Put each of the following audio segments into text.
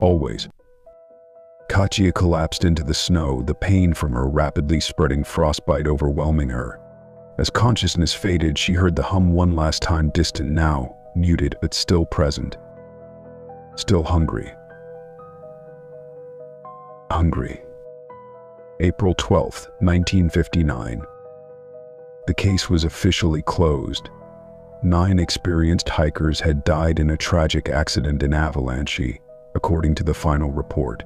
Always. Katya collapsed into the snow, the pain from her rapidly spreading frostbite overwhelming her. As consciousness faded, she heard the hum one last time, distant now, muted but still present. Still hungry. Hungry. April 12, 1959. The case was officially closed. 9 experienced hikers had died in a tragic accident in Avalanche, according to the final report.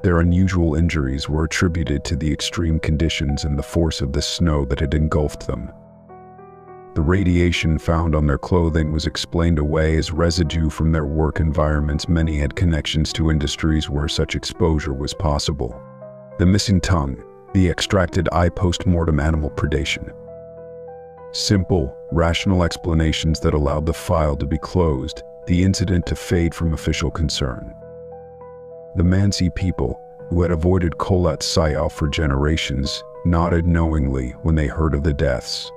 Their unusual injuries were attributed to the extreme conditions and the force of the snow that had engulfed them. The radiation found on their clothing was explained away as residue from their work environments. Many had connections to industries where such exposure was possible. The missing tongue, the extracted eye, post-mortem animal predation. Simple, rational explanations that allowed the file to be closed, the incident to fade from official concern. The Mansi people, who had avoided Kholat Syakhl for generations, nodded knowingly when they heard of the deaths.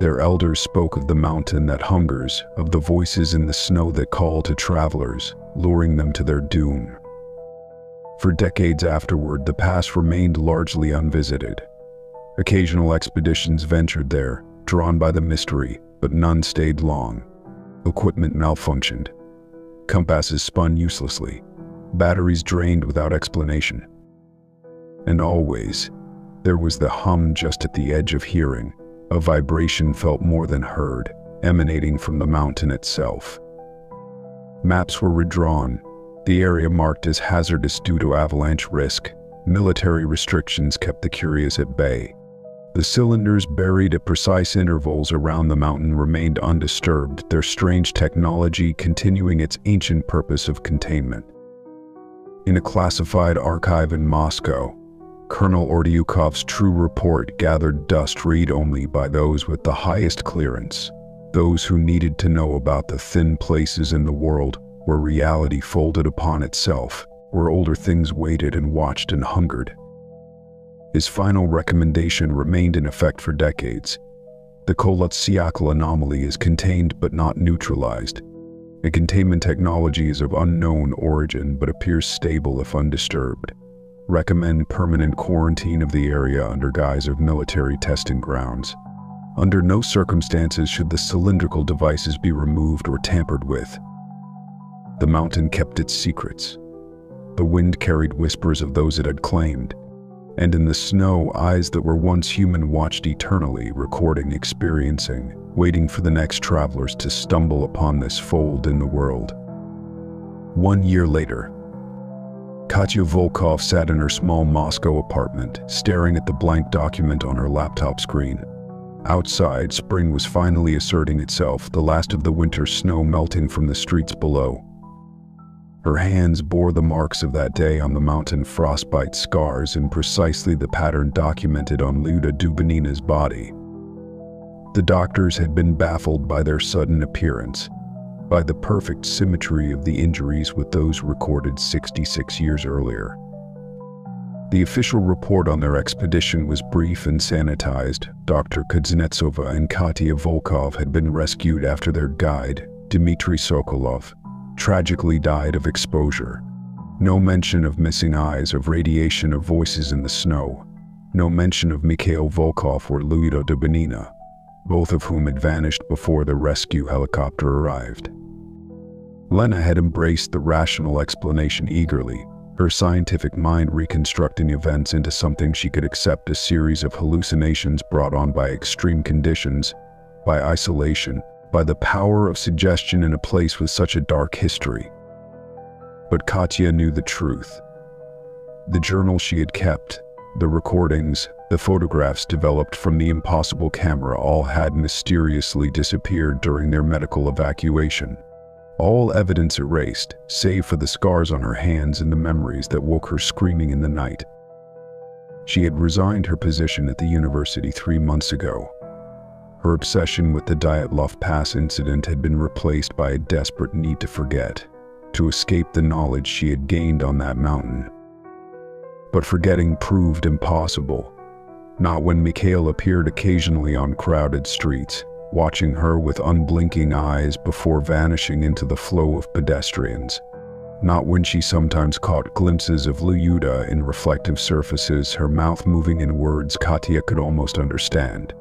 Their elders spoke of the mountain that hungers, of the voices in the snow that call to travelers, luring them to their doom. For decades afterward, the pass remained largely unvisited. Occasional expeditions ventured there, drawn by the mystery, but none stayed long. Equipment malfunctioned. Compasses spun uselessly. Batteries drained without explanation. And always, there was the hum just at the edge of hearing, a vibration felt more than heard, emanating from the mountain itself. Maps were redrawn, the area marked as hazardous due to avalanche risk. Military restrictions kept the curious at bay. The cylinders buried at precise intervals around the mountain remained undisturbed, their strange technology continuing its ancient purpose of containment. In a classified archive in Moscow, Colonel Ordyukov's true report gathered dust read only by those with the highest clearance, those who needed to know about the thin places in the world where reality folded upon itself, where older things waited and watched and hungered. His final recommendation remained in effect for decades. The Kholat Syakhl anomaly is contained but not neutralized. A containment technology is of unknown origin but appears stable if undisturbed. Recommend permanent quarantine of the area under guise of military testing grounds. Under no circumstances should the cylindrical devices be removed or tampered with. The mountain kept its secrets. The wind carried whispers of those it had claimed, and in the snow, eyes that were once human watched eternally, recording, experiencing, waiting for the next travelers to stumble upon this fold in the world. 1 year later, Katya Volkov sat in her small Moscow apartment, staring at the blank document on her laptop screen. Outside, spring was finally asserting itself, the last of the winter snow melting from the streets below. Her hands bore the marks of that day on the mountain frostbite scars in precisely the pattern documented on Lyuda Dubinina's body. The doctors had been baffled by their sudden appearance, by the perfect symmetry of the injuries with those recorded 66 years earlier. The official report on their expedition was brief and sanitized. Dr. Kuznetsova and Katya Volkov had been rescued after their guide, Dmitry Sokolov, tragically died of exposure. No mention of missing eyes, of radiation, of voices in the snow. No mention of Mikhail Volkov or Lyuda Dubinina, both of whom had vanished before the rescue helicopter arrived. Lena had embraced the rational explanation eagerly, her scientific mind reconstructing events into something she could accept: a series of hallucinations brought on by extreme conditions, by isolation, by the power of suggestion in a place with such a dark history. But Katya knew the truth. The journal she had kept, the recordings, the photographs developed from the impossible camera, all had mysteriously disappeared during their medical evacuation. All evidence erased, save for the scars on her hands and the memories that woke her screaming in the night. She had resigned her position at the university 3 months ago. Her obsession with the Dyatlov Pass incident had been replaced by a desperate need to forget, to escape the knowledge she had gained on that mountain. But forgetting proved impossible. Not when Mikhail appeared occasionally on crowded streets, watching her with unblinking eyes before vanishing into the flow of pedestrians. Not when she sometimes caught glimpses of Lyuda in reflective surfaces, her mouth moving in words Katya could almost understand.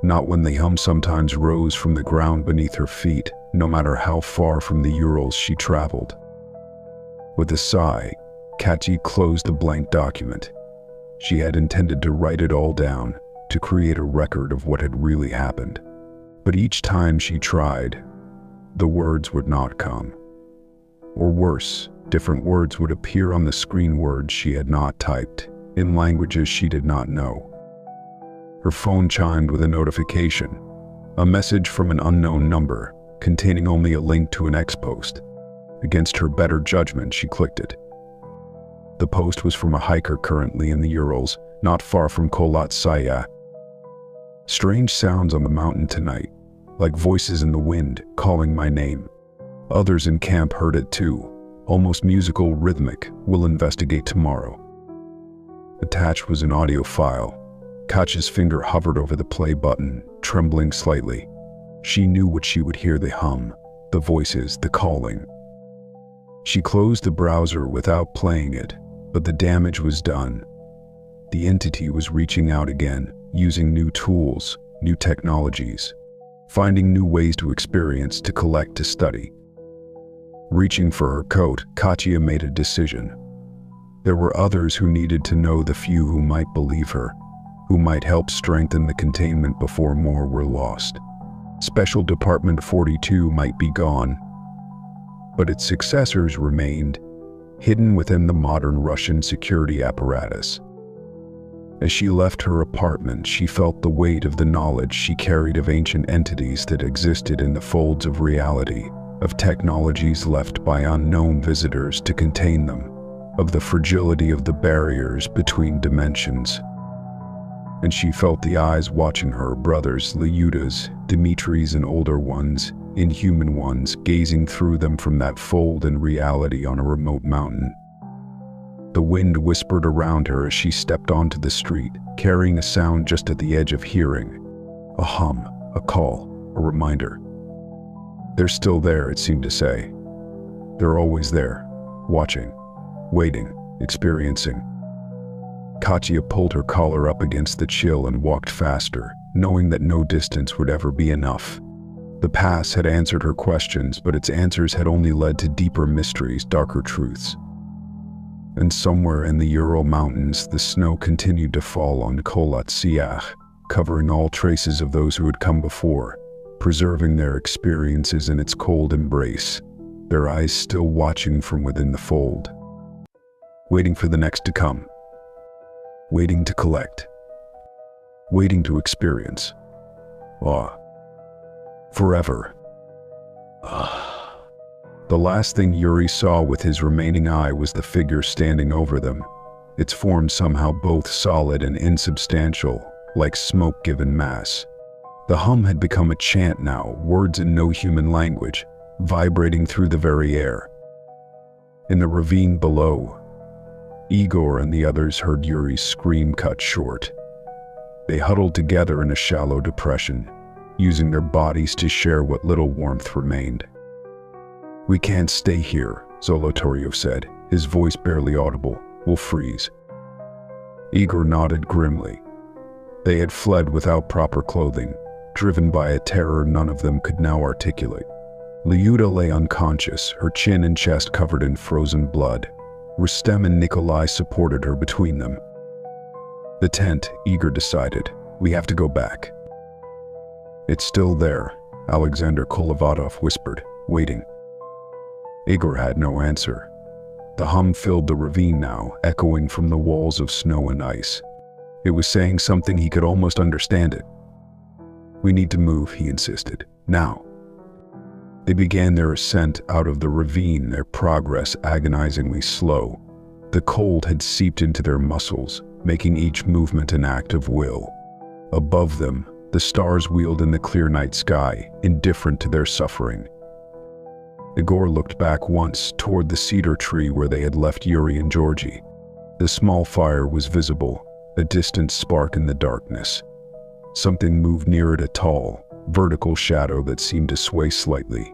Not when the hum sometimes rose from the ground beneath her feet, no matter how far from the Urals she traveled. With a sigh, Katya closed the blank document. She had intended to write it all down, to create a record of what had really happened. But each time she tried, the words would not come. Or worse, different words would appear on the screen, words she had not typed, in languages she did not know. Her phone chimed with a notification, a message from an unknown number, containing only a link to an X post. Against her better judgment, she clicked it. The post was from a hiker currently in the Urals, not far from Kholat-Syakh. Strange sounds on the mountain tonight, like voices in the wind, calling my name. Others in camp heard it too, almost musical, rhythmic. We'll investigate tomorrow. Attached was an audio file. Katya's finger hovered over the play button, trembling slightly. She knew what she would hear: the hum, the voices, the calling. She closed the browser without playing it, but the damage was done. The entity was reaching out again, using new tools, new technologies, finding new ways to experience, to collect, to study. Reaching for her coat, Katya made a decision. There were others who needed to know, the few who might believe her, who might help strengthen the containment before more were lost. Special Department 42 might be gone, but its successors remained, hidden within the modern Russian security apparatus. As she left her apartment, she felt the weight of the knowledge she carried of ancient entities that existed in the folds of reality, of technologies left by unknown visitors to contain them, of the fragility of the barriers between dimensions. And she felt the eyes watching her, brothers, Lyuda's, Dimitri's, and older ones, inhuman ones, gazing through them from that fold in reality on a remote mountain. The wind whispered around her as she stepped onto the street, carrying a sound just at the edge of hearing. A hum, a call, a reminder. They're still there, it seemed to say. They're always there, watching, waiting, experiencing. Katya pulled her collar up against the chill and walked faster, knowing that no distance would ever be enough. The past had answered her questions, but its answers had only led to deeper mysteries, darker truths. And somewhere in the Ural Mountains, the snow continued to fall on Kholat-Syakh, covering all traces of those who had come before, preserving their experiences in its cold embrace, their eyes still watching from within the fold. Waiting for the next to come. Waiting to collect. Waiting to experience. Forever. The last thing Yuri saw with his remaining eye was the figure standing over them, its form somehow both solid and insubstantial, like smoke given mass. The hum had become a chant now, words in no human language, vibrating through the very air. In the ravine below, Igor and the others heard Yuri's scream cut short. They huddled together in a shallow depression, using their bodies to share what little warmth remained. "We can't stay here," Zolotaryov said, his voice barely audible. "We'll freeze." Igor nodded grimly. They had fled without proper clothing, driven by a terror none of them could now articulate. Lyuda lay unconscious, her chin and chest covered in frozen blood. Rustem and Nikolai supported her between them. The tent, Igor decided. "We have to go back." "It's still there," Alexander Kolovatov whispered, waiting. Igor had no answer. The hum filled the ravine now, echoing from the walls of snow and ice. It was saying something he could almost understand it. "We need to move," he insisted. "Now." They began their ascent out of the ravine, their progress agonizingly slow. The cold had seeped into their muscles, making each movement an act of will. Above them, the stars wheeled in the clear night sky, indifferent to their suffering. Igor looked back once toward the cedar tree where they had left Yuri and Georgie. The small fire was visible, a distant spark in the darkness. Something moved near it, a tall, vertical shadow that seemed to sway slightly.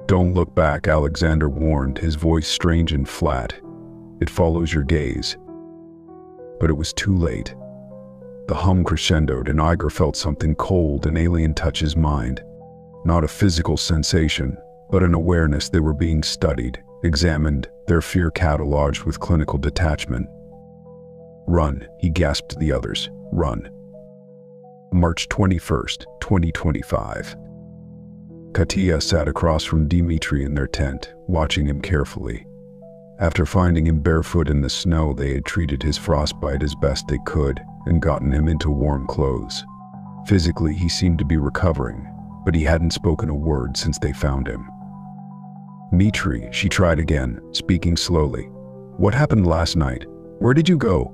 Don't look back, Alexander warned, his voice strange and flat. It follows your gaze. But it was too late. The hum crescendoed and Iger felt something cold and alien touch his mind. Not a physical sensation, but an awareness they were being studied, examined, their fear cataloged with clinical detachment. Run, he gasped to the others. Run. March 21st, 2025. Katya sat across from Dmitri in their tent, watching him carefully. After finding him barefoot in the snow, they had treated his frostbite as best they could and gotten him into warm clothes. Physically, he seemed to be recovering, but he hadn't spoken a word since they found him. Dmitri, she tried again, speaking slowly. What happened last night? Where did you go?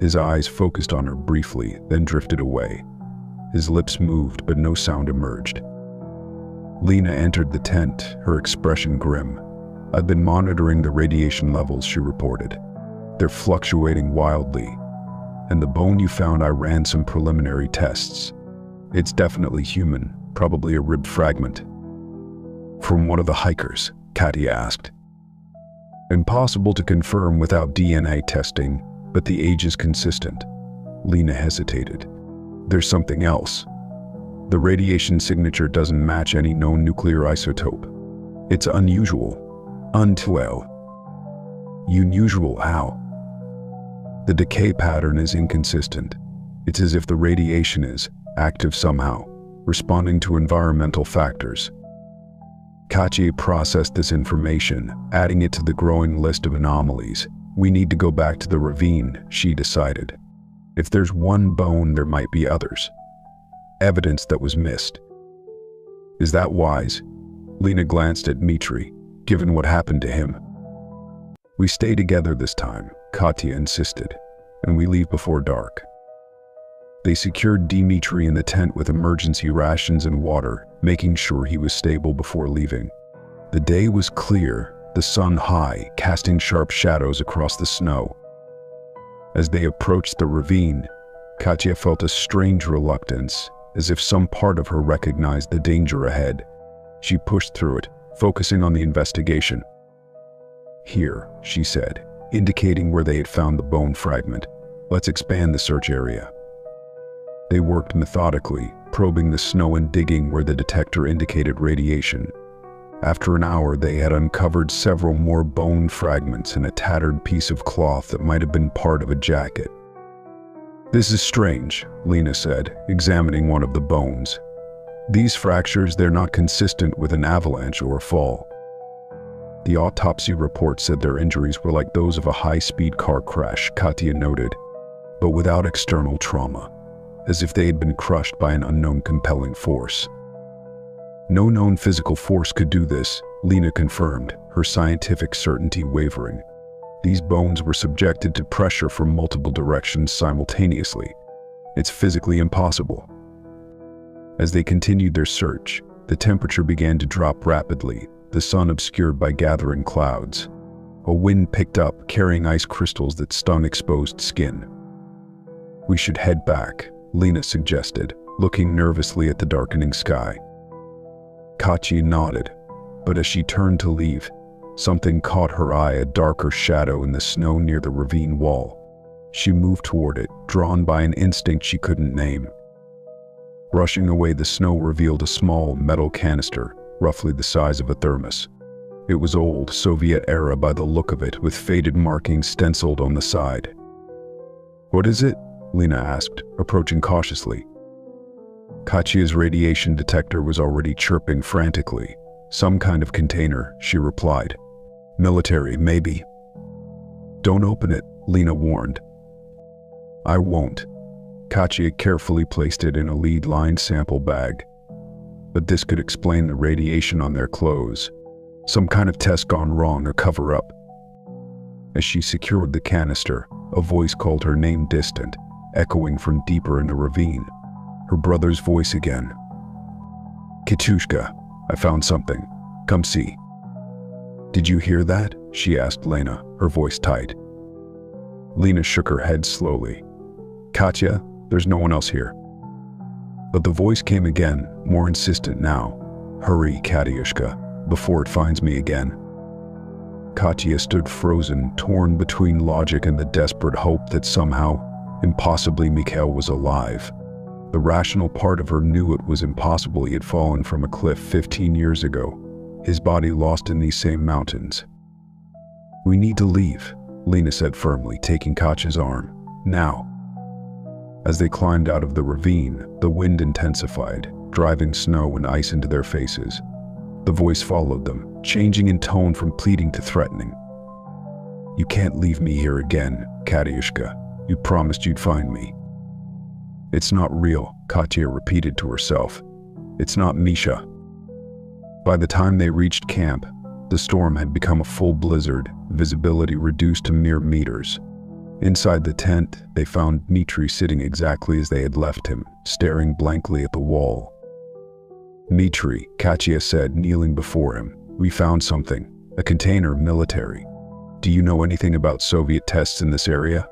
His eyes focused on her briefly, then drifted away. His lips moved, but no sound emerged. Lena entered the tent, her expression grim. I've been monitoring the radiation levels, she reported. They're fluctuating wildly. And the bone you found, I ran some preliminary tests. It's definitely human, probably a rib fragment. From one of the hikers, Katya asked. Impossible to confirm without DNA testing, but the age is consistent. Lena hesitated. There's something else. The radiation signature doesn't match any known nuclear isotope. It's unusual. Unusual how? The decay pattern is inconsistent. It's as if the radiation is active somehow, responding to environmental factors. Katya processed this information, adding it to the growing list of anomalies. We need to go back to the ravine, she decided. If there's one bone, there might be others. Evidence that was missed. Is that wise? Lena glanced at Dmitri, given what happened to him. We stay together this time, Katya insisted, and we leave before dark. They secured Dmitri in the tent with emergency rations and water, making sure he was stable before leaving. The day was clear, the sun high, casting sharp shadows across the snow. As they approached the ravine, Katya felt a strange reluctance, as if some part of her recognized the danger ahead. She pushed through it, focusing on the investigation. Here, she said, indicating where they had found the bone fragment. Let's expand the search area. They worked methodically, probing the snow and digging where the detector indicated radiation. After an hour, they had uncovered several more bone fragments and a tattered piece of cloth that might have been part of a jacket. This is strange, Lena said, examining one of the bones. These fractures, they're not consistent with an avalanche or a fall. The autopsy report said their injuries were like those of a high-speed car crash, Katya noted, but without external trauma, as if they had been crushed by an unknown compelling force. No known physical force could do this, Lena confirmed, her scientific certainty wavering. These bones were subjected to pressure from multiple directions simultaneously. It's physically impossible. As they continued their search, the temperature began to drop rapidly, the sun obscured by gathering clouds. A wind picked up, carrying ice crystals that stung exposed skin. We should head back, Lena suggested, looking nervously at the darkening sky. Katya nodded, but as she turned to leave, something caught her eye, a darker shadow in the snow near the ravine wall. She moved toward it, drawn by an instinct she couldn't name. Brushing away the snow revealed a small metal canister, roughly the size of a thermos. It was old, Soviet era by the look of it, with faded markings stenciled on the side. What is it? Lena asked, approaching cautiously. Katya's radiation detector was already chirping frantically. Some kind of container, she replied. Military, maybe. Don't open it, Lena warned. I won't. Katya carefully placed it in a lead-lined sample bag. But this could explain the radiation on their clothes. Some kind of test gone wrong, a cover-up. As she secured the canister, a voice called her name distant, echoing from deeper in the ravine. Her brother's voice again. Katushka, I found something. Come see. Did you hear that? She asked Lena, her voice tight. Lena shook her head slowly. Katya, there's no one else here. But the voice came again, more insistent now. Hurry, Katyushka. before it finds me again." Katya stood frozen, torn between logic and the desperate hope that somehow, impossibly, Mikhail was alive. The rational part of her knew it was impossible. He had fallen from a cliff 15 years ago, his body lost in these same mountains. "We need to leave," Lena said firmly, taking Katya's arm. "Now." As they climbed out of the ravine, the wind intensified, driving snow and ice into their faces. The voice followed them, changing in tone from pleading to threatening. "You can't leave me here again, Katyushka. You promised you'd find me." "It's not real," Katya repeated to herself. "It's not Misha." By the time they reached camp, the storm had become a full blizzard, visibility reduced to mere meters. Inside the tent, they found Dmitri sitting exactly as they had left him, staring blankly at the wall. "Dmitri," Katya said, kneeling before him, "we found something, a container of military. Do you know anything about Soviet tests in this area?"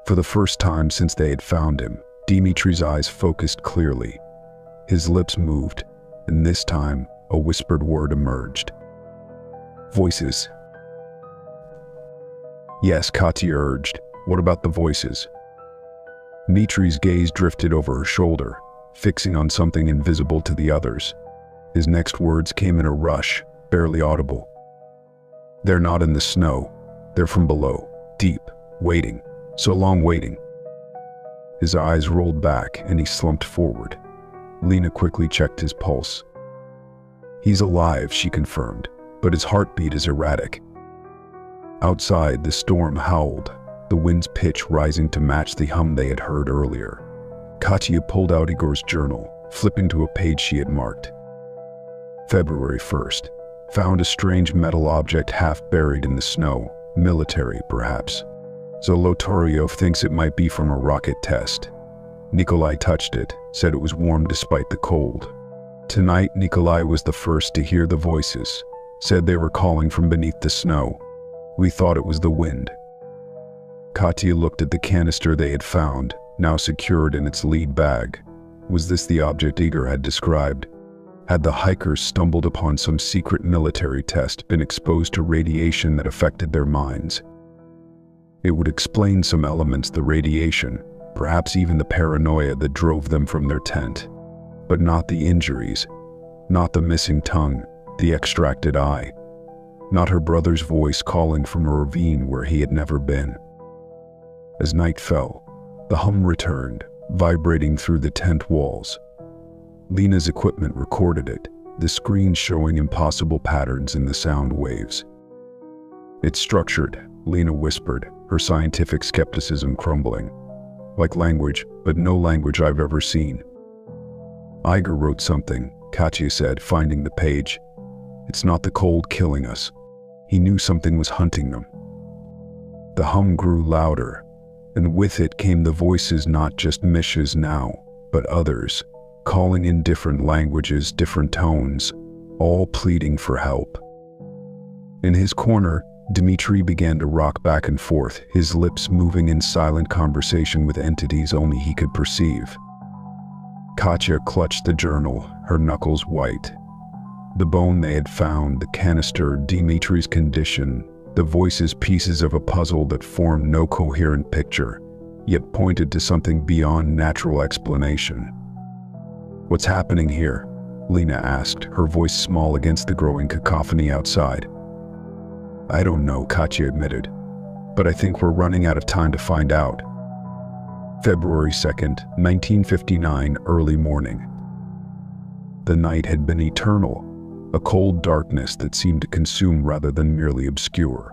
For the first time since they had found him, Dmitri's eyes focused clearly. His lips moved, and this time, a whispered word emerged. "Voices." "Yes," Katya urged. "What about the voices?" Dmitri's gaze drifted over her shoulder, fixing on something invisible to the others. His next words came in a rush, barely audible. "They're not in the snow. They're from below, deep, waiting. So long waiting." His eyes rolled back and he slumped forward. Lena quickly checked his pulse. "He's alive," she confirmed, "but his heartbeat is erratic." Outside, the storm howled, the wind's pitch rising to match the hum they had heard earlier. Katya pulled out Igor's journal, flipping to a page she had marked. February 1st. Found a strange metal object half buried in the snow, military perhaps. Zolotaryov thinks it might be from a rocket test. Nikolai touched it, said it was warm despite the cold. Tonight, Nikolai was the first to hear the voices, said they were calling from beneath the snow. "We thought it was the wind." Katya looked at the canister they had found, now secured in its lead bag. Was this the object Igor had described? Had the hikers stumbled upon some secret military test, been exposed to radiation that affected their minds? It would explain some elements, the radiation, perhaps even the paranoia that drove them from their tent. But not the injuries, not the missing tongue, the extracted eye, not her brother's voice calling from a ravine where he had never been. As night fell, the hum returned, vibrating through the tent walls. Lena's equipment recorded it, the screen showing impossible patterns in the sound waves. "It's structured," Lena whispered, her scientific skepticism crumbling. "Like language, but no language I've ever seen." "Igor wrote something," Katya said, finding the page. "It's not the cold killing us. He knew something was hunting them." The hum grew louder, and with it came the voices, not just Misha's now, but others, calling in different languages, different tones, all pleading for help. In his corner, Dmitri began to rock back and forth, his lips moving in silent conversation with entities only he could perceive. Katya clutched the journal, her knuckles white. The bone they had found, the canister, Dmitri's condition, the voices, pieces of a puzzle that formed no coherent picture, yet pointed to something beyond natural explanation. "What's happening here?" Lena asked, her voice small against the growing cacophony outside. "I don't know," Katya admitted, "but I think we're running out of time to find out." February 2nd, 1959, early morning. The night had been eternal, a cold darkness that seemed to consume rather than merely obscure.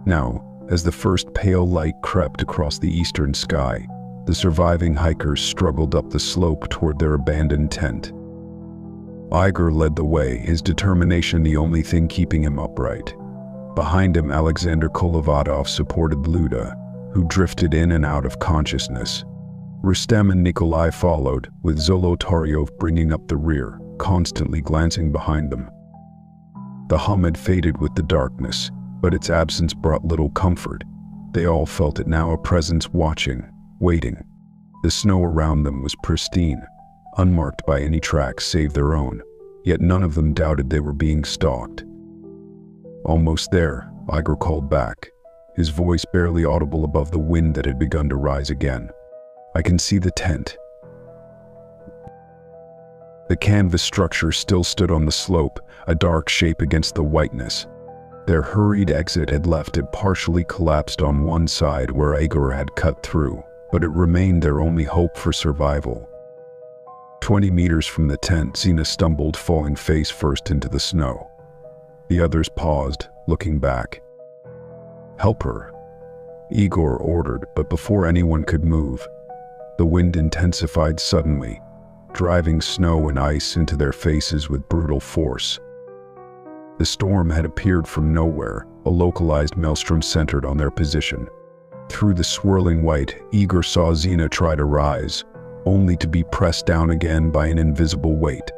Now, as the first pale light crept across the eastern sky, the surviving hikers struggled up the slope toward their abandoned tent. Igor led the way, his determination the only thing keeping him upright. Behind him, Alexander Kolevatov supported Luda, who drifted in and out of consciousness. Rustem and Nikolai followed, with Zolotaryov bringing up the rear, constantly glancing behind them. The hum had faded with the darkness, but its absence brought little comfort. They all felt it now, a presence watching, waiting. The snow around them was pristine, unmarked by any tracks save their own. yet none of them doubted they were being stalked. Almost there, Igor called back, his voice barely audible above the wind that had begun to rise again. "I can see the tent." The canvas structure still stood on the slope, a dark shape against the whiteness. Their hurried exit had left it partially collapsed on one side where Igor had cut through, but it remained their only hope for survival. 20 meters from the tent, Zina stumbled, falling face first into the snow. The others paused, looking back. "Help her," Igor ordered, but before anyone could move, the wind intensified suddenly, driving snow and ice into their faces with brutal force. The storm had appeared from nowhere, a localized maelstrom centered on their position. Through the swirling white, Igor saw Zina try to rise, only to be pressed down again by an invisible weight.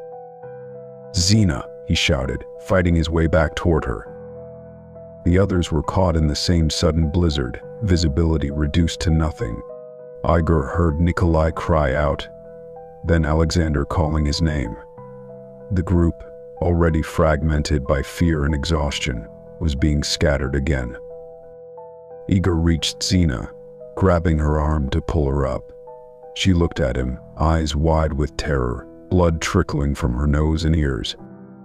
"Zina!" he shouted, fighting his way back toward her. The others were caught in the same sudden blizzard, visibility reduced to nothing. Igor heard Nikolai cry out, then Alexander calling his name. The group, already fragmented by fear and exhaustion, was being scattered again. Igor reached Zina, grabbing her arm to pull her up. She looked at him, eyes wide with terror, blood trickling from her nose and ears.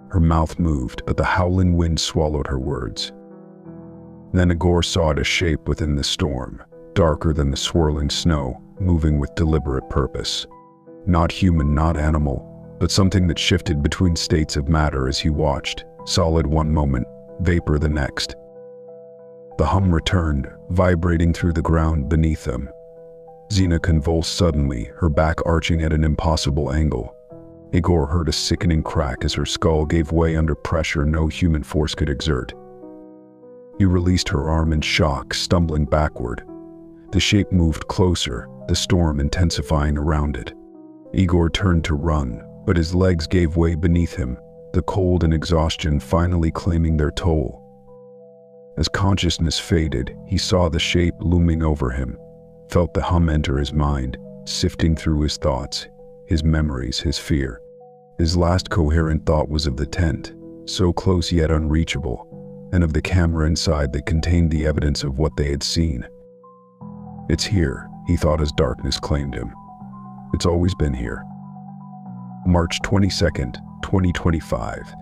Her mouth moved, but the howling wind swallowed her words. Then Igor saw a shape within the storm, darker than the swirling snow, moving with deliberate purpose. Not human, not animal, but something that shifted between states of matter as he watched, solid one moment, vapor the next. The hum returned, vibrating through the ground beneath them. Zina convulsed suddenly, her back arching at an impossible angle. Igor heard a sickening crack as her skull gave way under pressure no human force could exert. He released her arm in shock, stumbling backward. The shape moved closer, the storm intensifying around it. Igor turned to run, but his legs gave way beneath him, the cold and exhaustion finally claiming their toll. As consciousness faded, he saw the shape looming over him, felt the hum enter his mind, sifting through his thoughts, his memories, his fear. His last coherent thought was of the tent, so close yet unreachable, and of the camera inside that contained the evidence of what they had seen. "It's here," he thought as darkness claimed him. "It's always been here." March 22nd, 2025.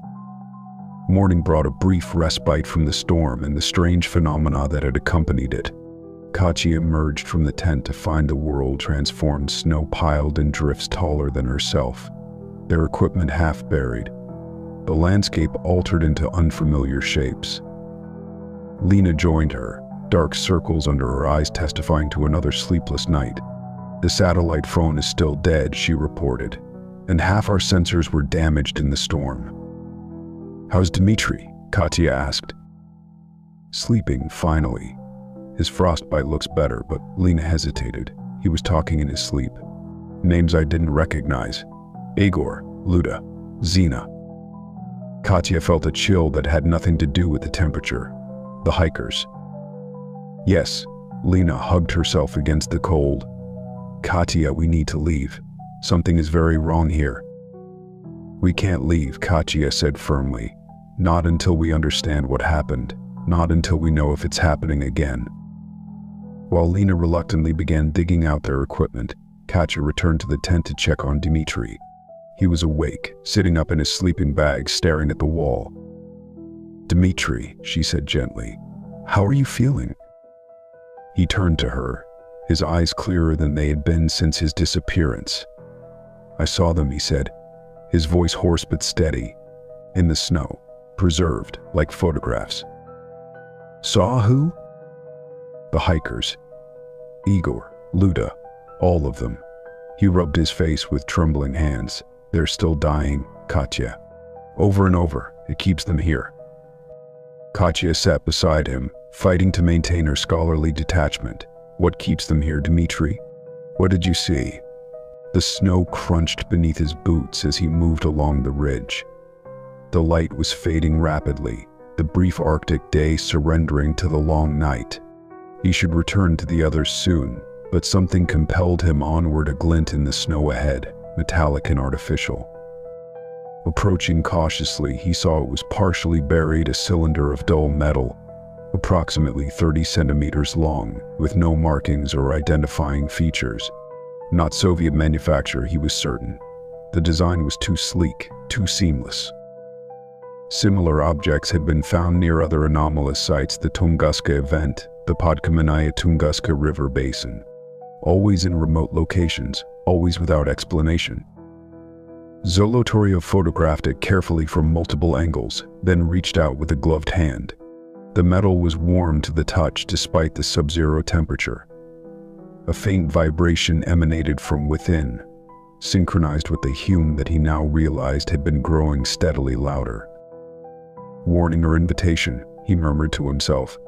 Morning brought a brief respite from the storm and the strange phenomena that had accompanied it. Katya emerged from the tent to find the world transformed, snow piled in drifts taller than herself, their equipment half buried. The landscape altered into unfamiliar shapes. Lena joined her, dark circles under her eyes testifying to another sleepless night. "The satellite phone is still dead," she reported, "and half our sensors were damaged in the storm." "How's Dmitri?" Katya asked. "Sleeping, finally. His frostbite looks better," but Lena hesitated. He was talking in his sleep. Names I didn't recognize. Igor, Luda, Zina. Katya felt a chill that had nothing to do with the temperature. The hikers. "Yes." Lena hugged herself against the cold. "Katya, we need to leave. Something is very wrong here." "We can't leave," Katya said firmly. "Not until we understand what happened. Not until we know if it's happening again." While Lena reluctantly began digging out their equipment, Katya returned to the tent to check on Dmitri. He was awake, sitting up in his sleeping bag, staring at the wall. "Dmitri," she said gently, "how are you feeling?" He turned to her, his eyes clearer than they had been since his disappearance. "I saw them," he said, his voice hoarse but steady, "in the snow, preserved like photographs." "Saw who?" "The hikers. Igor, Luda, all of them." He rubbed his face with trembling hands. "They're still dying, Katya. Over and over, it keeps them here." Katya sat beside him, fighting to maintain her scholarly detachment. "What keeps them here, Dmitri? What did you see?" The snow crunched beneath his boots as he moved along the ridge. The light was fading rapidly, the brief Arctic day surrendering to the long night. He should return to the others soon, but something compelled him onward, a glint in the snow ahead, metallic and artificial. Approaching cautiously, he saw it was partially buried, a cylinder of dull metal, approximately 30 centimeters long, with no markings or identifying features. Not Soviet manufacture, he was certain. The design was too sleek, too seamless. Similar objects had been found near other anomalous sites, the Tunguska event, the Podkamennaya Tunguska River Basin. Always in remote locations, always without explanation. Zolotaryov photographed it carefully from multiple angles, then reached out with a gloved hand. The metal was warm to the touch despite the sub-zero temperature. A faint vibration emanated from within, synchronized with the hum that he now realized had been growing steadily louder. Warning or invitation, he murmured to himself.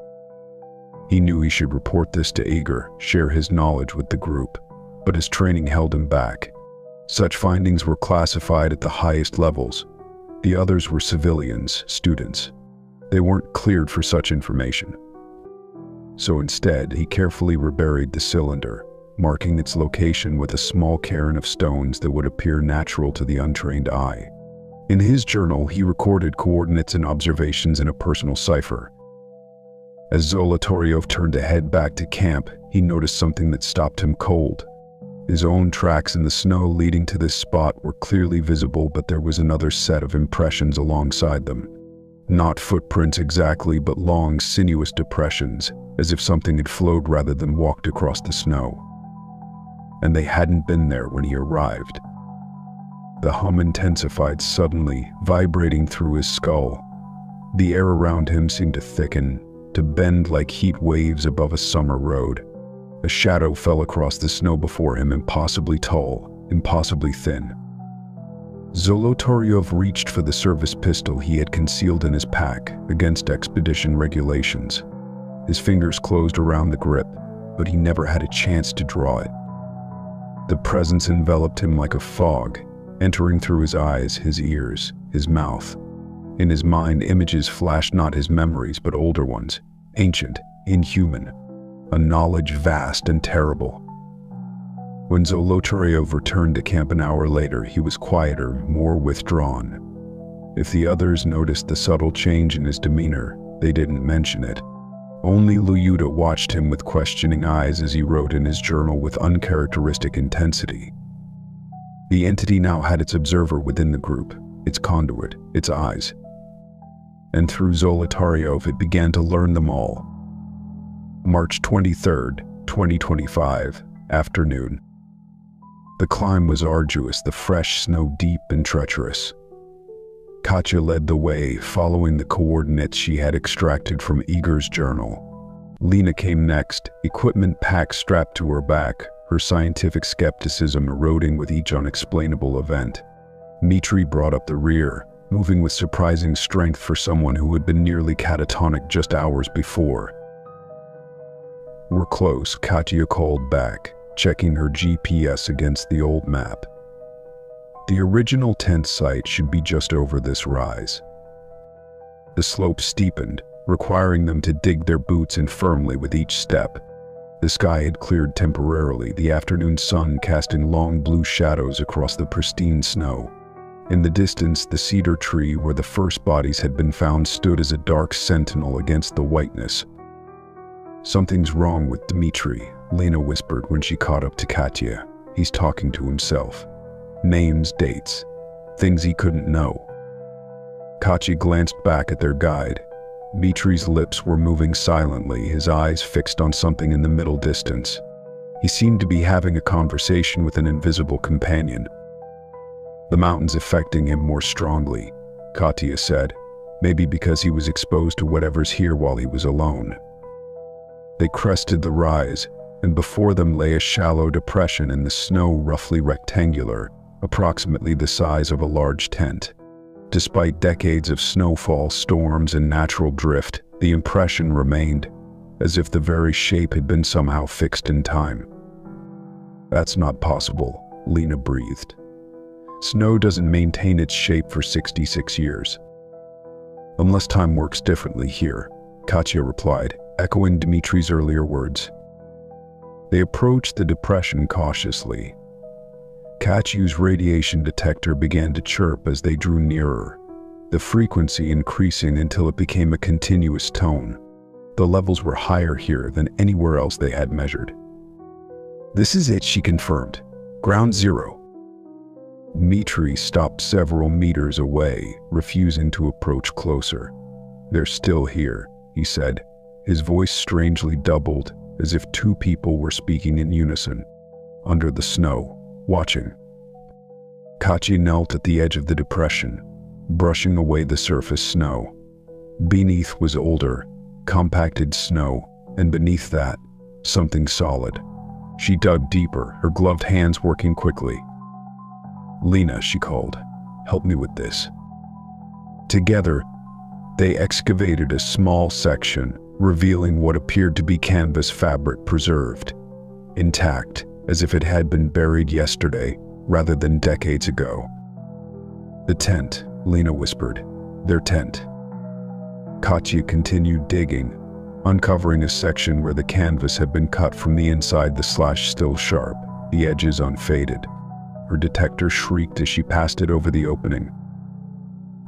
He knew he should report this to Igor, share his knowledge with the group, but his training held him back. Such findings were classified at the highest levels. The others were civilians, students. They weren't cleared for such information. So instead, he carefully reburied the cylinder, marking its location with a small cairn of stones that would appear natural to the untrained eye. In his journal, he recorded coordinates and observations in a personal cipher. As Zolotaryov turned to head back to camp, he noticed something that stopped him cold. His own tracks in the snow leading to this spot were clearly visible, but there was another set of impressions alongside them. Not footprints exactly, but long, sinuous depressions, as if something had flowed rather than walked across the snow. And they hadn't been there when he arrived. The hum intensified suddenly, vibrating through his skull. The air around him seemed to thicken, to bend like heat waves above a summer road. A shadow fell across the snow before him, impossibly tall, impossibly thin. Zolotaryov reached for the service pistol he had concealed in his pack against expedition regulations. His fingers closed around the grip, but he never had a chance to draw it. The presence enveloped him like a fog, entering through his eyes, his ears, his mouth. In his mind, images flashed, not his memories, but older ones, ancient, inhuman, a knowledge vast and terrible. When Zolotaryov returned to camp an hour later, he was quieter, more withdrawn. If the others noticed the subtle change in his demeanor, they didn't mention it. Only Lyuda watched him with questioning eyes as he wrote in his journal with uncharacteristic intensity. The entity now had its observer within the group, its conduit, its eyes. And through Zolotaryov, it began to learn them all. March 23, 2025, afternoon. The climb was arduous, the fresh snow deep and treacherous. Katya led the way, following the coordinates she had extracted from Igor's journal. Lena came next, equipment pack strapped to her back, her scientific skepticism eroding with each unexplainable event. Dmitri brought up the rear, moving with surprising strength for someone who had been nearly catatonic just hours before. "We're close," Katya called back, checking her GPS against the old map. The original tent site should be just over this rise. The slope steepened, requiring them to dig their boots in firmly with each step. The sky had cleared temporarily, the afternoon sun casting long blue shadows across the pristine snow. In the distance, the cedar tree where the first bodies had been found stood as a dark sentinel against the whiteness. "Something's wrong with Dmitri," Lena whispered when she caught up to Katya. "He's talking to himself. Names, dates, things he couldn't know." Katya glanced back at their guide. Dmitri's lips were moving silently, his eyes fixed on something in the middle distance. He seemed to be having a conversation with an invisible companion. "The mountain's affecting him more strongly," Katya said, "maybe because he was exposed to whatever's here while he was alone." They crested the rise, and before them lay a shallow depression in the snow, roughly rectangular, approximately the size of a large tent. Despite decades of snowfall, storms, and natural drift, the impression remained, as if the very shape had been somehow fixed in time. "That's not possible," Lena breathed. "Snow doesn't maintain its shape for 66 years. "Unless time works differently here," Katya replied, echoing Dmitri's earlier words. They approached the depression cautiously. Katyu's radiation detector began to chirp as they drew nearer, the frequency increasing until it became a continuous tone. The levels were higher here than anywhere else they had measured. "This is it," she confirmed. "Ground zero." Dmitri stopped several meters away, refusing to approach closer. "They're still here," he said. His voice strangely doubled, as if two people were speaking in unison. "Under the snow, watching." Katya knelt at the edge of the depression, brushing away the surface snow. Beneath was older, compacted snow, and beneath that, something solid. She dug deeper, her gloved hands working quickly. "Lena," she called, "help me with this." Together, they excavated a small section, revealing what appeared to be canvas fabric preserved, intact, as if it had been buried yesterday rather than decades ago. "The tent," Lena whispered. "Their tent." Katya continued digging, uncovering a section where the canvas had been cut from the inside, the slash still sharp, the edges unfaded. Her detector shrieked as she passed it over the opening.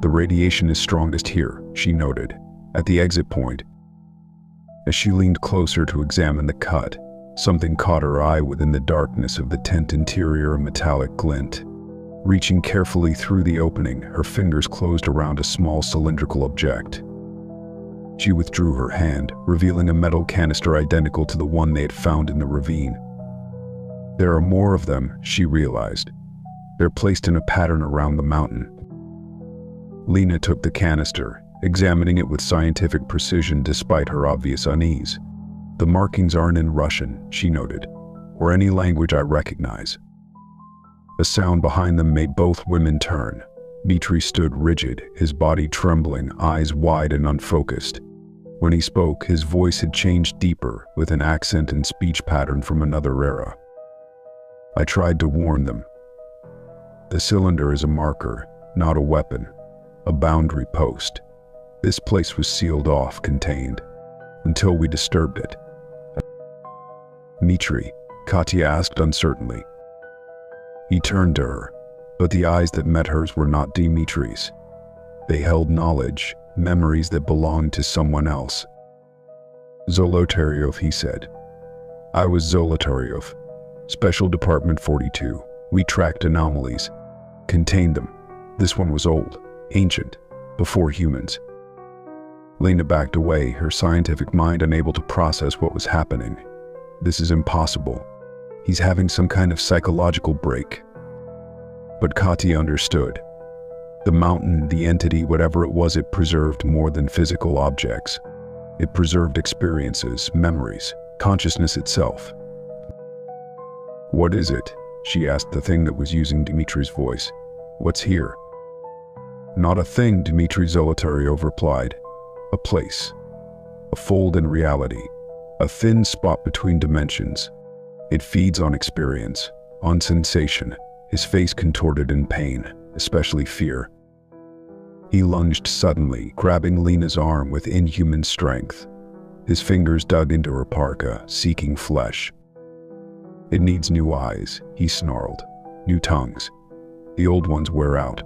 "The radiation is strongest here," she noted, at the exit point. As she leaned closer to examine the cut, something caught her eye within the darkness of the tent interior, a metallic glint. Reaching carefully through the opening, her fingers closed around a small cylindrical object. She withdrew her hand, revealing a metal canister identical to the one they had found in the ravine. "There are more of them," she realized. "They're placed in a pattern around the mountain." Lena took the canister, examining it with scientific precision despite her obvious unease. "The markings aren't in Russian," she noted, "or any language I recognize." A sound behind them made both women turn. Dmitri stood rigid, his body trembling, eyes wide and unfocused. When he spoke, his voice had changed deeper, with an accent and speech pattern from another era. "I tried to warn them. The cylinder is a marker, not a weapon, a boundary post. This place was sealed off, contained, until we disturbed it." "Dmitri?" Katya asked uncertainly. He turned to her, but the eyes that met hers were not Dmitri's. They held knowledge, memories that belonged to someone else. "Zolotaryov," he said. "I was Zolotaryov, Special Department 42. We tracked anomalies, contained them. This one was old, ancient, before humans." Lena backed away, her scientific mind unable to process what was happening. "This is impossible. He's having some kind of psychological break." But Katya understood. The mountain, the entity, whatever it was, it preserved more than physical objects. It preserved experiences, memories, consciousness itself. "What is it?" she asked the thing that was using Dmitri's voice. "What's here?" "Not a thing," Dmitri Zolotaryov replied. "A place. A fold in reality. A thin spot between dimensions. It feeds on experience, on sensation." His face contorted in pain, especially fear. He lunged suddenly, grabbing Lena's arm with inhuman strength. His fingers dug into her parka, seeking flesh. "It needs new eyes," he snarled. "New tongues. The old ones wear out."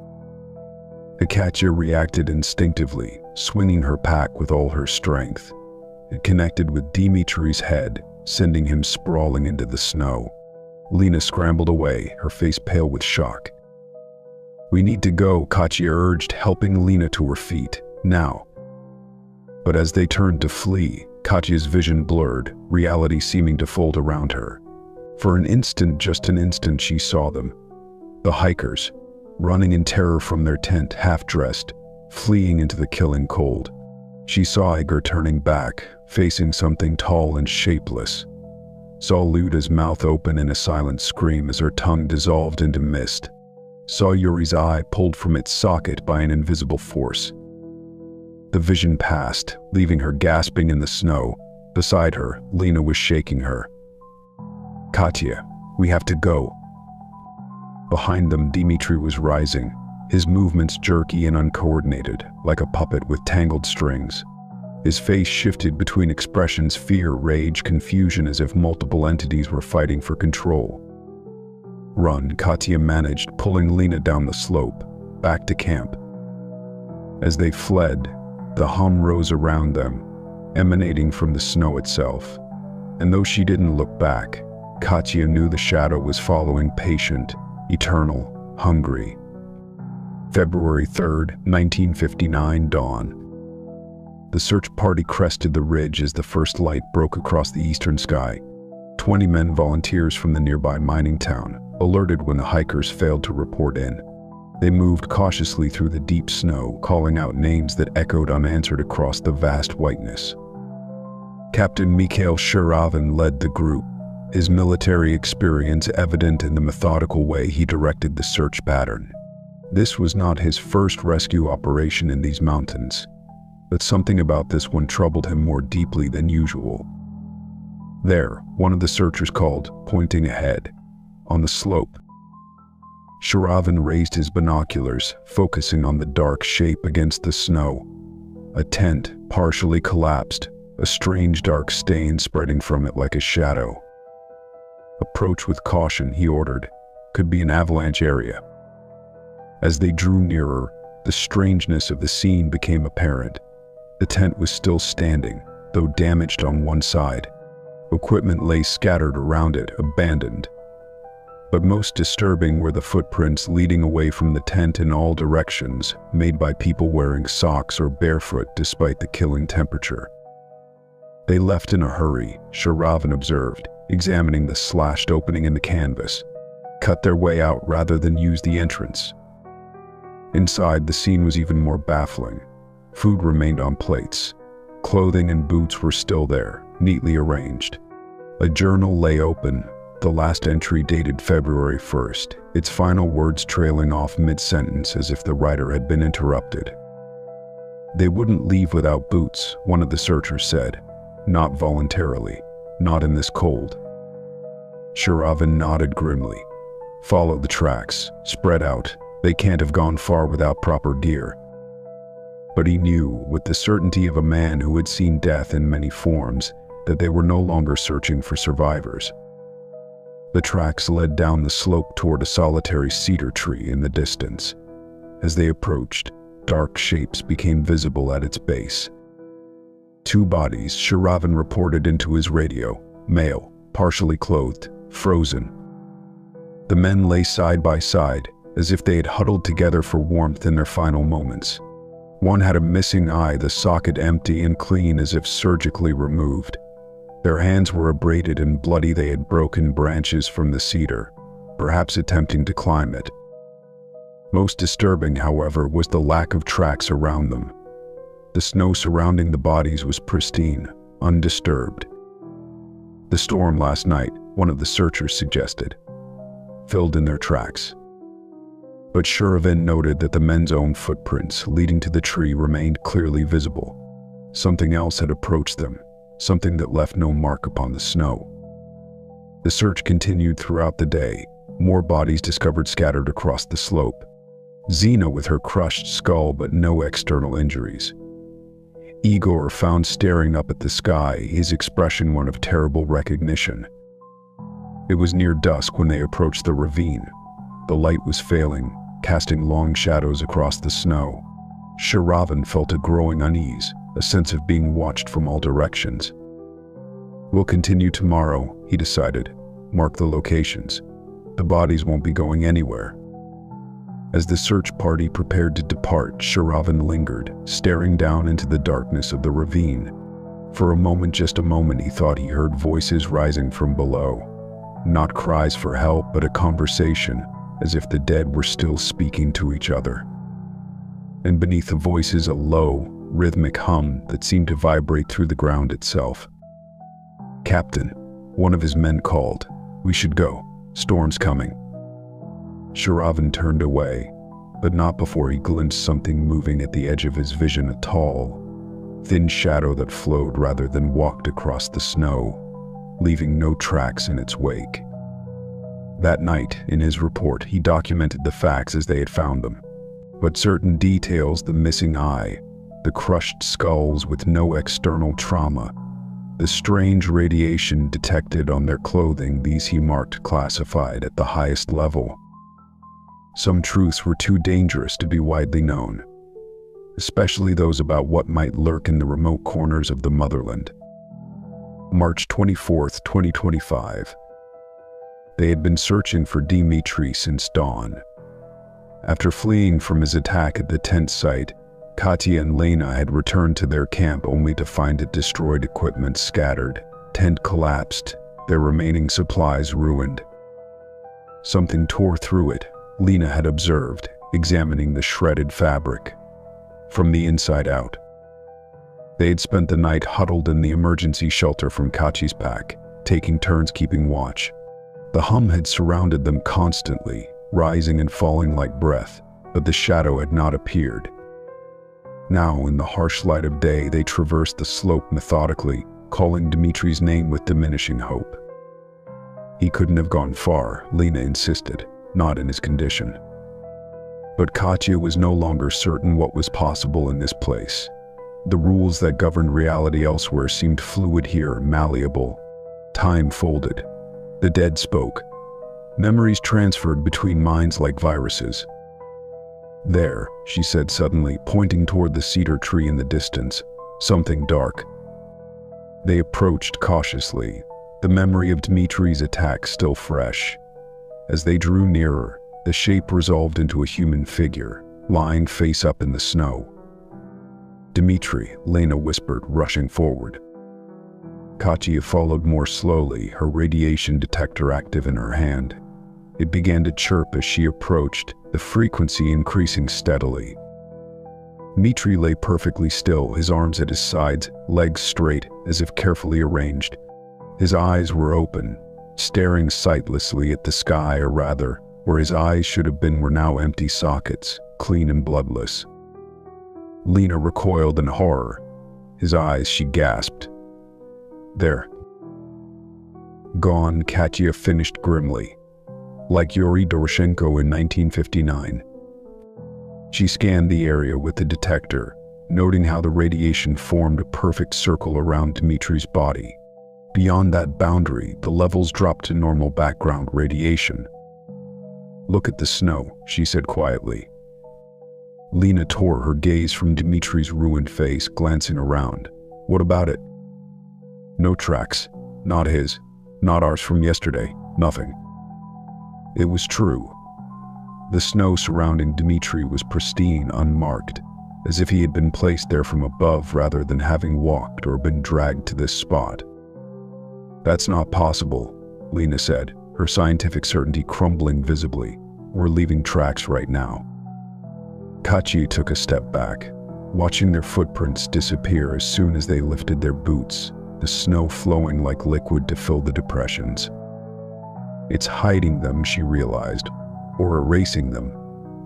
Katya reacted instinctively, swinging her pack with all her strength. It connected with Dmitri's head, sending him sprawling into the snow. Lena scrambled away, her face pale with shock. "We need to go," Katya urged, helping Lena to her feet. "Now." But as they turned to flee, Katya's vision blurred, reality seeming to fold around her. For an instant, just an instant, she saw them. The hikers, running in terror from their tent, half-dressed, fleeing into the killing cold. She saw Igor turning back, facing something tall and shapeless. Saw Luda's mouth open in a silent scream as her tongue dissolved into mist. Saw Yuri's eye pulled from its socket by an invisible force. The vision passed, leaving her gasping in the snow. Beside her, Lena was shaking her. "Katya, we have to go." Behind them, Dmitri was rising, his movements jerky and uncoordinated, like a puppet with tangled strings. His face shifted between expressions: fear, rage, confusion, as if multiple entities were fighting for control. Run, Katya managed, pulling Lena down the slope, back to camp. As they fled, the hum rose around them, emanating from the snow itself. And though she didn't look back, Katya knew the shadow was following, patient, eternal, hungry. February 3rd, 1959, dawn. The search party crested the ridge as the first light broke across the eastern sky. 20 men, volunteers from the nearby mining town, alerted when the hikers failed to report in. They moved cautiously through the deep snow, calling out names that echoed unanswered across the vast whiteness. Captain Mikhail Shuravin led the group, his military experience evident in the methodical way he directed the search pattern. This was not his first rescue operation in these mountains, but something about this one troubled him more deeply than usual. There, one of the searchers called, pointing ahead, on the slope. Shuravin raised his binoculars, focusing on the dark shape against the snow. A tent, partially collapsed, a strange dark stain spreading from it like a shadow. Approach with caution, he ordered. Could be an avalanche area. As they drew nearer, the strangeness of the scene became apparent. The tent was still standing, though damaged on one side. Equipment lay scattered around it, abandoned. But most disturbing were the footprints leading away from the tent in all directions, made by people wearing socks or barefoot despite the killing temperature. They left in a hurry, Shuravin observed, examining the slashed opening in the canvas. Cut their way out rather than use the entrance. Inside, the scene was even more baffling. Food remained on plates. Clothing and boots were still there, neatly arranged. A journal lay open, the last entry dated February 1st, its final words trailing off mid-sentence as if the writer had been interrupted. They wouldn't leave without boots, one of the searchers said. Not voluntarily, not in this cold. Shuravin nodded grimly. Follow the tracks, spread out. They can't have gone far without proper gear. But he knew, with the certainty of a man who had seen death in many forms, that they were no longer searching for survivors. The tracks led down the slope toward a solitary cedar tree in the distance. As they approached, dark shapes became visible at its base. 2 bodies, Shuravin reported into his radio, male, partially clothed, frozen. The men lay side by side, as if they had huddled together for warmth in their final moments. One had a missing eye, the socket empty and clean as if surgically removed. Their hands were abraded and bloody. They had broken branches from the cedar, perhaps attempting to climb it. Most disturbing, however, was the lack of tracks around them. The snow surrounding the bodies was pristine, undisturbed. The storm last night, one of the searchers suggested, filled in their tracks. But Shuravin noted that the men's own footprints leading to the tree remained clearly visible. Something else had approached them, something that left no mark upon the snow. The search continued throughout the day, more bodies discovered scattered across the slope. Zina with her crushed skull but no external injuries. Igor found staring up at the sky, his expression one of terrible recognition. It was near dusk when they approached the ravine. The light was failing, casting long shadows across the snow. Shuravin felt a growing unease, a sense of being watched from all directions. We'll continue tomorrow, he decided. Mark the locations. The bodies won't be going anywhere. As the search party prepared to depart, Shuravin lingered, staring down into the darkness of the ravine. For a moment, just a moment, he thought he heard voices rising from below. Not cries for help, but a conversation, as if the dead were still speaking to each other. And beneath the voices, a low, rhythmic hum that seemed to vibrate through the ground itself. "Captain," one of his men called. "We should go. Storm's coming." Shuravin turned away, but not before he glimpsed something moving at the edge of his vision, a tall, thin shadow that flowed rather than walked across the snow, leaving no tracks in its wake. That night, in his report, he documented the facts as they had found them. But certain details, the missing eye, the crushed skulls with no external trauma, The strange radiation detected on their clothing, these he marked classified at the highest level. Some truths were too dangerous to be widely known, especially those about what might lurk in the remote corners of the motherland. March 24, 2025. They had been searching for Dimitri since dawn. After fleeing from his attack at the tent site, Katya and Lena had returned to their camp only to find it destroyed, equipment scattered, tent collapsed, their remaining supplies ruined. Something tore through it, Lena had observed, examining the shredded fabric from the inside out. They had spent the night huddled in the emergency shelter from Katya's pack, taking turns keeping watch. The hum had surrounded them constantly, rising and falling like breath, but the shadow had not appeared. Now, in the harsh light of day, they traversed the slope methodically, calling Dimitri's name with diminishing hope. He couldn't have gone far, Lena insisted, not in his condition. But Katya was no longer certain what was possible in this place. The rules that governed reality elsewhere seemed fluid here, malleable. Time folded. The dead spoke. Memories transferred between minds like viruses. "There," she said suddenly, pointing toward the cedar tree in the distance. "Something dark." They approached cautiously, the memory of Dimitri's attack still fresh. As they drew nearer, the shape resolved into a human figure, lying face up in the snow. "Dimitri," Lena whispered, rushing forward. Katya followed more slowly, her radiation detector active in her hand. It began to chirp as she approached, the frequency increasing steadily. Dimitri lay perfectly still, his arms at his sides, legs straight, as if carefully arranged. His eyes were open, staring sightlessly at the sky, or rather, where his eyes should have been were now empty sockets, clean and bloodless. Lena recoiled in horror. "His eyes," she gasped. "There." "Gone," Katya finished grimly. "Like Yuri Doroshenko in 1959. She scanned the area with the detector, noting how the radiation formed a perfect circle around Dimitri's body. Beyond that boundary, the levels dropped to normal background radiation. "Look at the snow," she said quietly. Lena tore her gaze from Dimitri's ruined face, glancing around. "What about it?" "No tracks. Not his. Not ours from yesterday. Nothing." It was true. The snow surrounding Dimitri was pristine, unmarked, as if he had been placed there from above rather than having walked or been dragged to this spot. "That's not possible," Lena said, her scientific certainty crumbling visibly. "We're leaving tracks right now." Katya took a step back, watching their footprints disappear as soon as they lifted their boots, the snow flowing like liquid to fill the depressions. "It's hiding them," she realized, "or erasing them,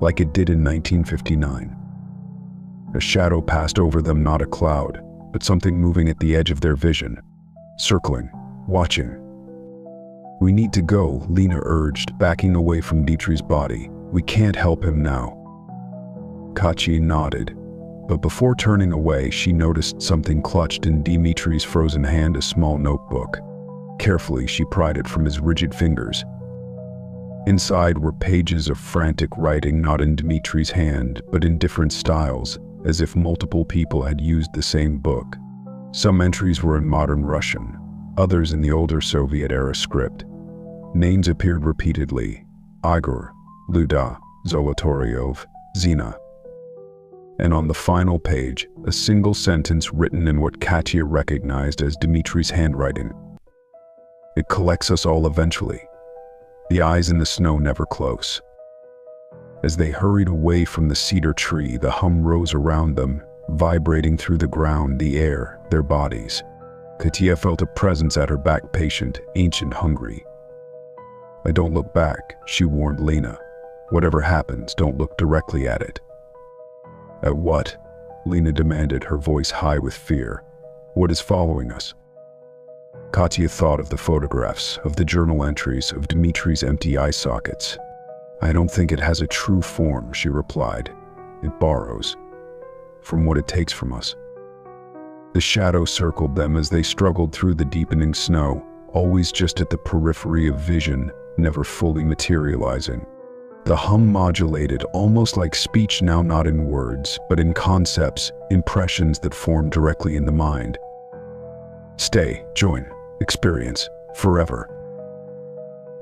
like it did in 1959. A shadow passed over them, not a cloud, but something moving at the edge of their vision, circling, watching. "We need to go," Lena urged, backing away from Dimitri's body. "We can't help him now." Katya nodded, but before turning away, she noticed something clutched in Dimitri's frozen hand, a small notebook. Carefully, she pried it from his rigid fingers. Inside were pages of frantic writing, not in Dimitri's hand, but in different styles, as if multiple people had used the same book. Some entries were in modern Russian, others in the older Soviet-era script. Names appeared repeatedly: Igor, Luda, Zolotaryov, Zina. And on the final page, a single sentence written in what Katya recognized as Dimitri's handwriting. "It collects us all eventually." The eyes in the snow never close. As they hurried away from the cedar tree, the hum rose around them, vibrating through the ground, the air, their bodies. Katya felt a presence at her back, patient, ancient, hungry. "I don't look back," she warned Lena. "Whatever happens, don't look directly at it." "At what?" Lena demanded, her voice high with fear. "What is following us?" Katya thought of the photographs, of the journal entries, of Dimitri's empty eye sockets. "I don't think it has a true form," she replied. "It borrows from what it takes from us." The shadow circled them as they struggled through the deepening snow, always just at the periphery of vision, never fully materializing. The hum modulated, almost like speech, now not in words, but in concepts, impressions that formed directly in the mind. Stay, join, experience, forever.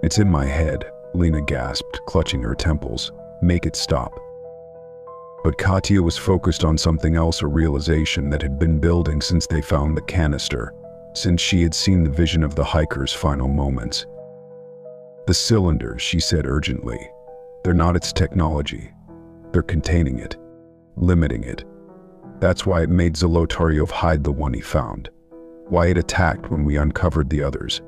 It's in my head, Lena gasped, clutching her temples. Make it stop. But Katya was focused on something else, a realization that had been building since they found the canister, since she had seen the vision of the hiker's final moments. The cylinders, she said urgently. They're not its technology. They're containing it, limiting it. That's why it made Zolotaryov hide the one he found. Why it attacked when we uncovered the others.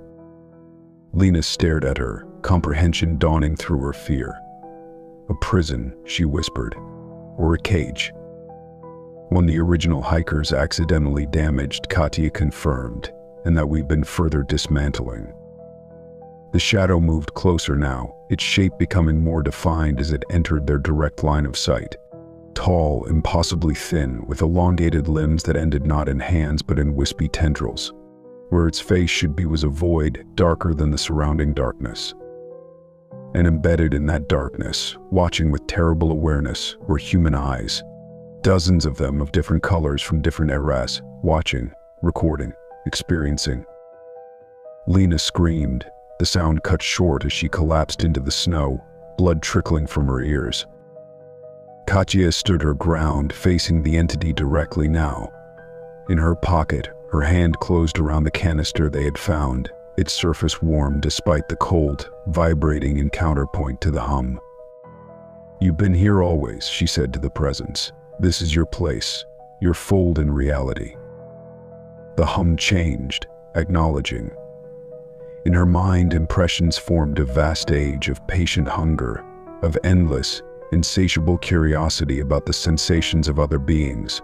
Lena stared at her, comprehension dawning through her fear. A prison, she whispered, or a cage. One the original hikers accidentally damaged, Katya confirmed, and that we've been further dismantling. The shadow moved closer now, its shape becoming more defined as it entered their direct line of sight. Tall, impossibly thin, with elongated limbs that ended not in hands but in wispy tendrils. Where its face should be was a void, darker than the surrounding darkness. And embedded in that darkness, watching with terrible awareness, were human eyes. Dozens of them of different colors from different eras, watching, recording, experiencing. Lena screamed. The sound cut short as she collapsed into the snow, blood trickling from her ears. Katya stood her ground, facing the entity directly now. In her pocket, her hand closed around the canister they had found, its surface warm despite the cold, vibrating in counterpoint to the hum. You've been here always, she said to the presence. This is your place, your fold in reality. The hum changed, acknowledging. In her mind, impressions formed a vast age of patient hunger, of endless, insatiable curiosity about the sensations of other beings.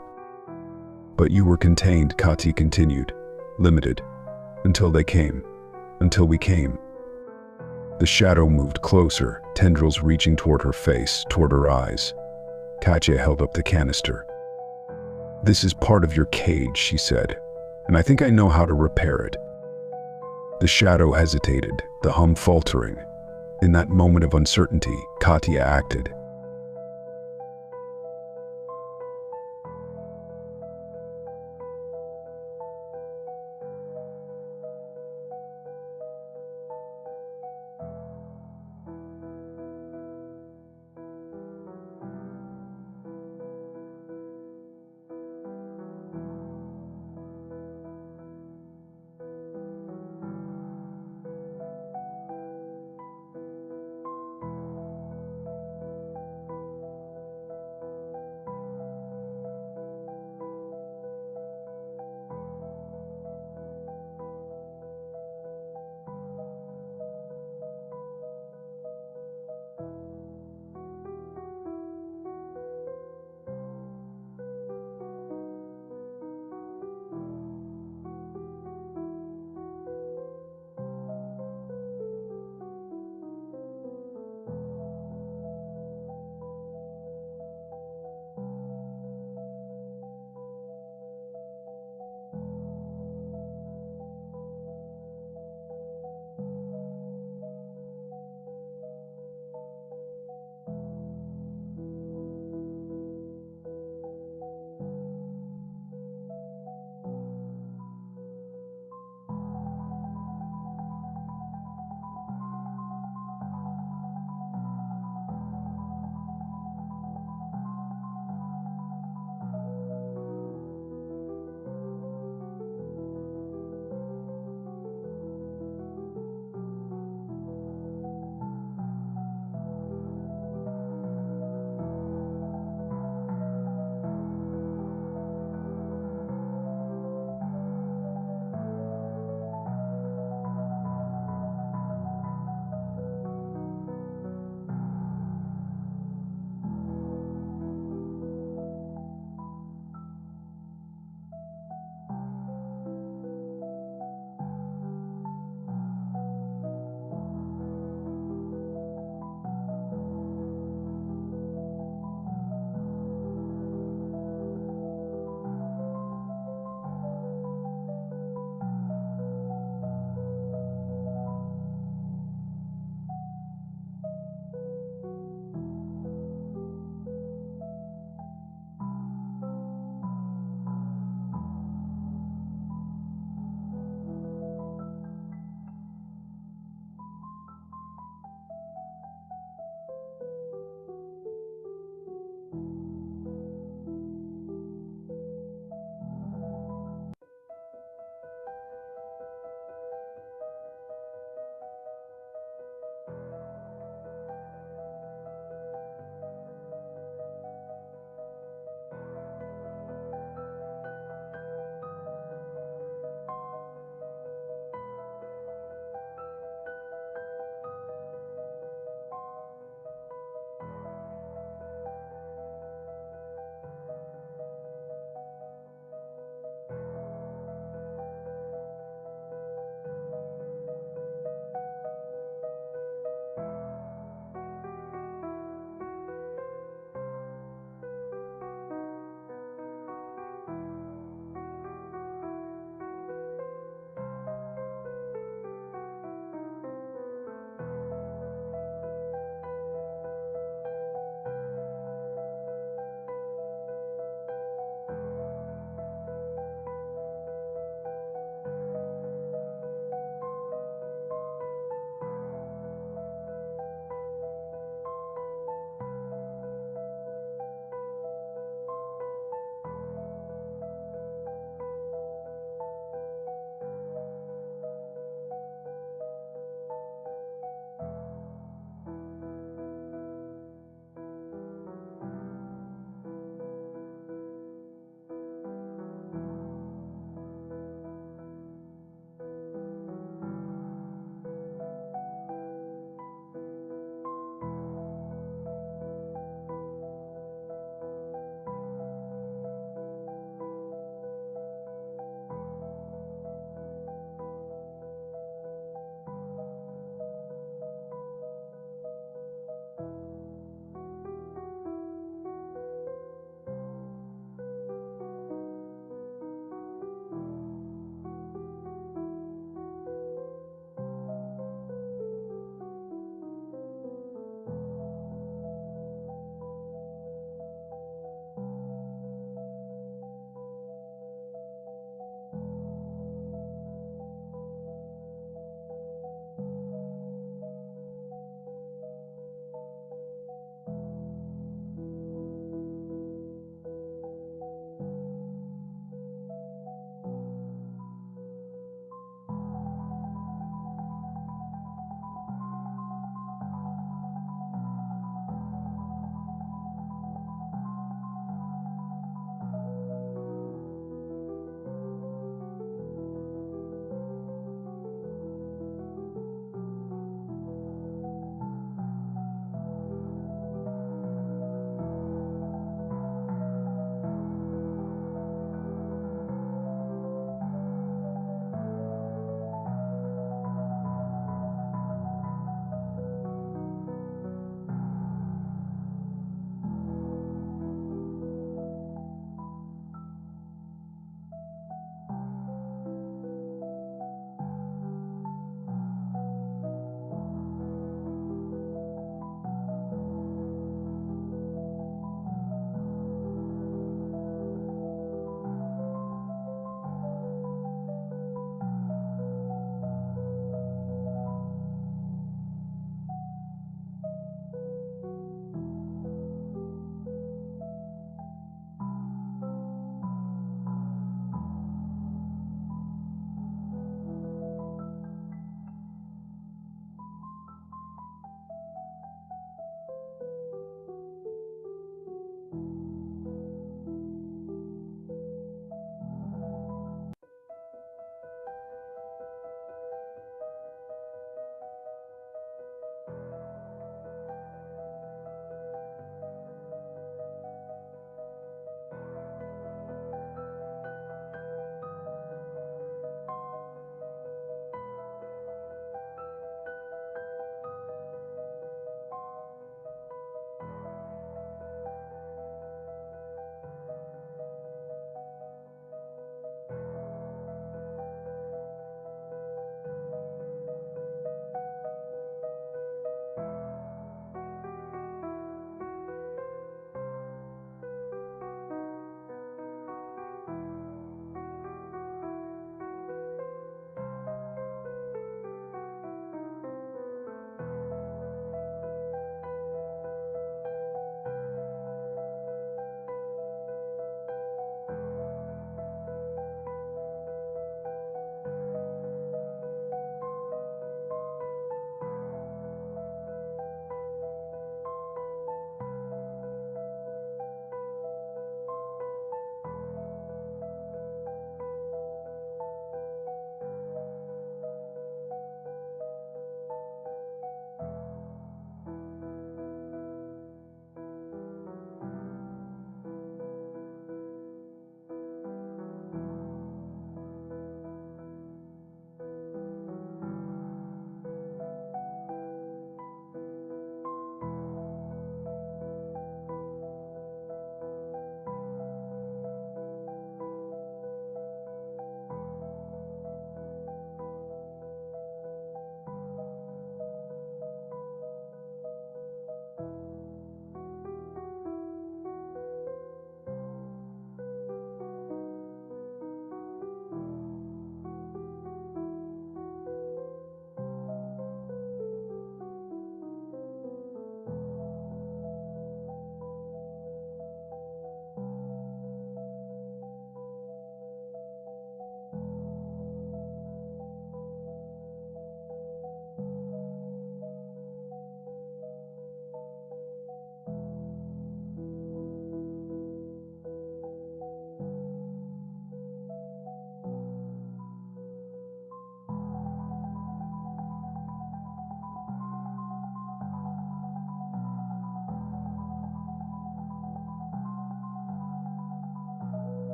But you were contained, Katya continued, limited, until they came, until we came. The shadow moved closer, tendrils reaching toward her face, toward her eyes. Katya held up the canister. This is part of your cage, she said, and I think I know how to repair it. The shadow hesitated, the hum faltering. In that moment of uncertainty, Katya acted.